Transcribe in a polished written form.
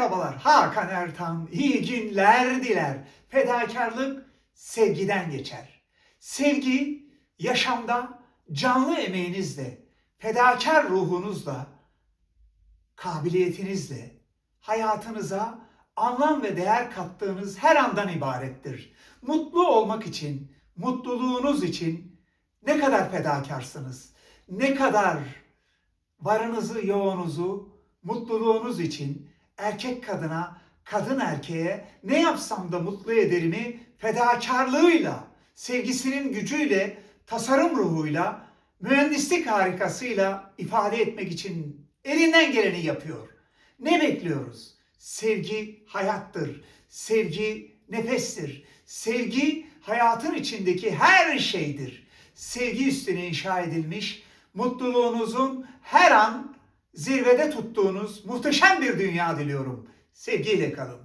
Merhabalar, Hakan Ertan iyi günler diler. Fedakarlık sevgiden geçer. Sevgi yaşamda canlı emeğinizle, fedakar ruhunuzla, kabiliyetinizle hayatınıza anlam ve değer kattığınız her andan ibarettir. Mutlu olmak için, mutluluğunuz için ne kadar fedakarsınız, ne kadar varınızı, yoğunuzu, mutluluğunuz için erkek kadına, kadın erkeğe ne yapsam da mutlu ederimi fedakarlığıyla, sevgisinin gücüyle, tasarım ruhuyla, mühendislik harikasıyla ifade etmek için elinden geleni yapıyor. Ne bekliyoruz? Sevgi hayattır. Sevgi nefestir. Sevgi hayatın içindeki her şeydir. Sevgi üstüne inşa edilmiş, mutluluğunuzun her an zirvede tuttuğunuz muhteşem bir dünya diliyorum. Sevgiyle kalın.